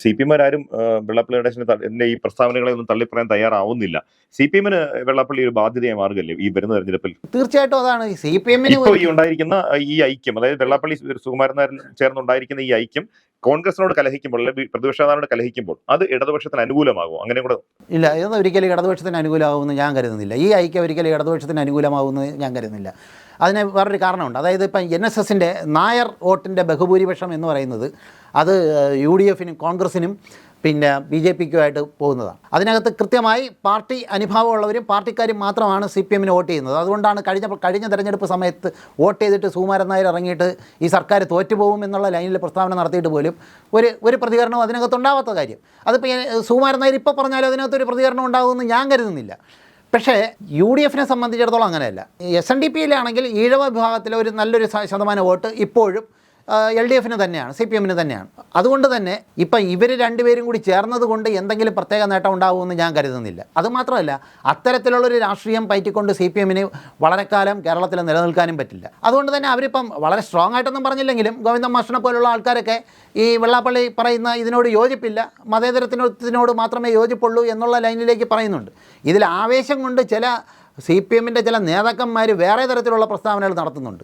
CPM-കാരും വെള്ളാപ്പള്ളി നടേശന്റെ ഈ പ്രസ്താവനകളെ ഒന്നും തള്ളിപ്പറയാൻ തയ്യാറാവുന്നില്ല. CPM-ന് വെള്ളാപ്പള്ളി ഒരു ബാധ്യതയായി മാറുകയല്ലേ ഈ വരുന്ന തെരഞ്ഞെടുപ്പിൽ? തീർച്ചയായിട്ടും അതാണ് CPM-ന് ഇപ്പോൾ ഈ ഉണ്ടായിരിക്കുന്ന ഈ ഐക്യം, അതായത് വെള്ളാപ്പള്ളി സുകുമാരൻ നായർ ചേർന്നുണ്ടായിരിക്കുന്ന ഈ ഐക്യം കോൺഗ്രസിനോട് കലഹിക്കുമ്പോൾ, അല്ലെങ്കിൽ പ്രതിപക്ഷ നേതാവിനോട് കലഹിക്കുമ്പോൾ അത് ഇടതുപക്ഷത്തിന് അനുകൂലമാകും. അങ്ങനെ കൂടെ ഇല്ല, ഇതൊന്നും ഒരിക്കലും ഇടതുപക്ഷത്തിന് അനുകൂലമാകുമെന്ന് ഞാൻ കരുതുന്നില്ല. ഈ ഐക്യം ഒരിക്കലും ഇടതുപക്ഷത്തിന് അനുകൂലമാകുമെന്ന് ഞാൻ കരുതുന്നില്ല. അതിന് വേറൊരു കാരണമുണ്ട്. അതായത് ഇപ്പം NSSൻ്റെ നായർ വോട്ടിൻ്റെ ബഹുഭൂരിപക്ഷം എന്ന് പറയുന്നത് അത് UDF-നും കോൺഗ്രസിനും പിന്നെ BJP-ക്കുമായിട്ട് പോകുന്നതാണ്. അതിനകത്ത് കൃത്യമായി പാർട്ടി അനുഭാവമുള്ളവരും പാർട്ടിക്കാരും മാത്രമാണ് CPM-ന് വോട്ട് ചെയ്യുന്നത്. അതുകൊണ്ടാണ് കഴിഞ്ഞ തെരഞ്ഞെടുപ്പ് സമയത്ത് വോട്ട് ചെയ്തിട്ട് സുകുമാരൻ നായർ ഇറങ്ങിയിട്ട് ഈ സർക്കാർ തോറ്റുപോകും എന്നുള്ള ലൈനിൽ പ്രസ്താവന നടത്തിയിട്ട് പോലും ഒരു പ്രതികരണവും അതിനകത്തുണ്ടാവാത്ത കാര്യം. അതിപ്പോൾ സുകുമാരൻ നായർ ഇപ്പോൾ പറഞ്ഞാലും അതിനകത്തൊരു പ്രതികരണം ഉണ്ടാകുമെന്ന് ഞാൻ കരുതുന്നില്ല. പക്ഷേ UDF-നെ സംബന്ധിച്ചിടത്തോളം അങ്ങനെയല്ല. SNDP-യിലാണെങ്കിൽ ഈഴവ വിഭാഗത്തിലെ ഒരു നല്ലൊരു ശതമാനം വോട്ട് ഇപ്പോഴും LDF-ന് തന്നെയാണ്, CPM-ന് തന്നെയാണ്. അതുകൊണ്ട് തന്നെ ഇപ്പം ഇവർ രണ്ടുപേരും കൂടി ചേർന്നത് കൊണ്ട് എന്തെങ്കിലും പ്രത്യേക നേട്ടം ഉണ്ടാകുമെന്ന് ഞാൻ കരുതുന്നില്ല. അതുമാത്രമല്ല, അത്തരത്തിലുള്ളൊരു രാഷ്ട്രീയം പയറ്റിക്കൊണ്ട് CPM-ന് വളരെ കാലം കേരളത്തിൽ നിലനിൽക്കാനും പറ്റില്ല. അതുകൊണ്ട് തന്നെ അവരിപ്പം വളരെ സ്ട്രോങ് ആയിട്ടൊന്നും പറഞ്ഞില്ലെങ്കിലും ഗോവിന്ദൻ മാഷിനെ പോലുള്ള ആൾക്കാരൊക്കെ ഈ വെള്ളാപ്പള്ളി പറയുന്ന ഇതിനോട് യോജിപ്പില്ല, മതേതരത്തിനോട് മാത്രമേ യോജിപ്പുള്ളൂ എന്നുള്ള ലൈനിലേക്ക് പറയുന്നുണ്ട്. ഇതിൽ ആവേശം കൊണ്ട് ചില CPM-ൻ്റെ ചില നേതാക്കന്മാർ വേറെ തരത്തിലുള്ള പ്രസ്താവനകൾ നടത്തുന്നുണ്ട്.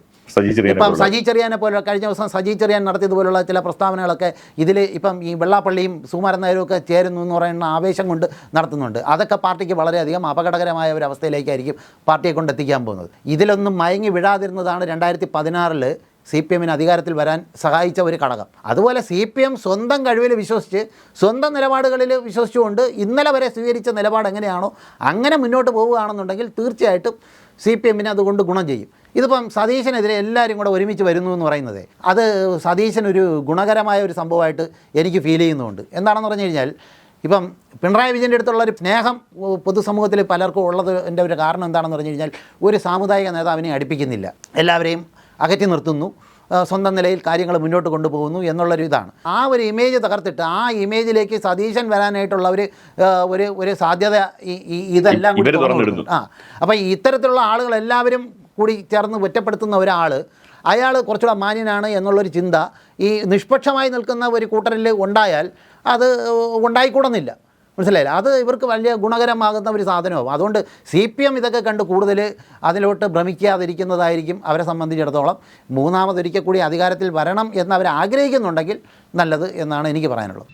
ഇപ്പം സജി ചെറിയാനെ പോലെ കഴിഞ്ഞ ദിവസം സജി ചെറിയാൻ നടത്തിയതുപോലുള്ള ചില പ്രസ്താവനകളൊക്കെ ഇതിൽ ഇപ്പം ഈ വെള്ളാപ്പള്ളിയും സുകുമാരൻ നായരും ഒക്കെ ചേരുന്നു എന്ന് പറയുന്ന ആവേശം കൊണ്ട് നടത്തുന്നുണ്ട്. അതൊക്കെ പാർട്ടിക്ക് വളരെയധികം അപകടകരമായ ഒരു അവസ്ഥയിലേക്കായിരിക്കും പാർട്ടിയെ കൊണ്ടെത്തിക്കാൻ പോകുന്നത്. ഇതിലൊന്നും മയങ്ങി വിടാതിരുന്നതാണ് 2016 CPM-ന് അധികാരത്തിൽ വരാൻ സഹായിച്ച ഒരു ഘടകം. അതുപോലെ CPM സ്വന്തം കഴിവിൽ വിശ്വസിച്ച് സ്വന്തം നിലപാടുകളിൽ വിശ്വസിച്ചുകൊണ്ട് ഇന്നലെ വരെ സ്വീകരിച്ച നിലപാട് എങ്ങനെയാണോ അങ്ങനെ മുന്നോട്ട് പോവുകയാണെന്നുണ്ടെങ്കിൽ തീർച്ചയായിട്ടും CPM-ന് അതുകൊണ്ട് ഗുണം ചെയ്യും. ഇതിപ്പം സതീശനെതിരെ എല്ലാവരും കൂടെ ഒരുമിച്ച് വരുന്നു എന്ന് പറയുന്നത് അത് സതീശനൊരു ഗുണകരമായ ഒരു സംഭവമായിട്ട് എനിക്ക് ഫീൽ ചെയ്യുന്നുണ്ട്. എന്താണെന്ന് പറഞ്ഞു കഴിഞ്ഞാൽ ഇപ്പം പിണറായി വിജയൻ്റെ അടുത്തുള്ളൊരു സ്നേഹം പൊതുസമൂഹത്തിൽ പലർക്കും ഉള്ളതിൻ്റെ ഒരു കാരണം എന്താണെന്ന് പറഞ്ഞു കഴിഞ്ഞാൽ ഒരു സാമുദായിക നേതാവിനെ അടുപ്പിക്കുന്നില്ല, എല്ലാവരെയും അകറ്റി നിർത്തുന്നു, സ്വന്തം നിലയിൽ കാര്യങ്ങൾ മുന്നോട്ട് കൊണ്ടുപോകുന്നു എന്നുള്ളൊരു ഇതാണ്. ആ ഒരു ഇമേജ് തകർത്തിട്ട് ആ ഇമേജിലേക്ക് സതീശൻ വരാനായിട്ടുള്ള ഒരു സാധ്യത ഇതെല്ലാം കൂടി തുറന്നു. അപ്പോൾ ഇത്തരത്തിലുള്ള ആളുകളെല്ലാവരും കൂടി ചേർന്ന് ഒറ്റപ്പെടുത്തുന്ന ഒരാൾ, അയാൾ കുറച്ചുകൂടെ മാന്യനാണ് എന്നുള്ളൊരു ചിന്ത ഈ നിഷ്പക്ഷമായി നിൽക്കുന്ന ഒരു കൂട്ടരിൽ ഉണ്ടായാൽ അത് ഉണ്ടായിക്കൂടുന്നില്ല. മനസ്സിലായില്ല? അത് ഇവർക്ക് വലിയ ഗുണകരമാകുന്ന ഒരു സാധനവും. അതുകൊണ്ട് CPM ഇതൊക്കെ കണ്ട് കൂടുതൽ അതിലോട്ട് ഭ്രമിക്കാതിരിക്കുന്നതായിരിക്കും അവരെ സംബന്ധിച്ചിടത്തോളം. മൂന്നാമതൊരിക്കൽ കൂടി അധികാരത്തിൽ വരണം എന്ന് അവർ ആഗ്രഹിക്കുന്നുണ്ടെങ്കിൽ നല്ലത് എന്നാണ് എനിക്ക് പറയാനുള്ളത്.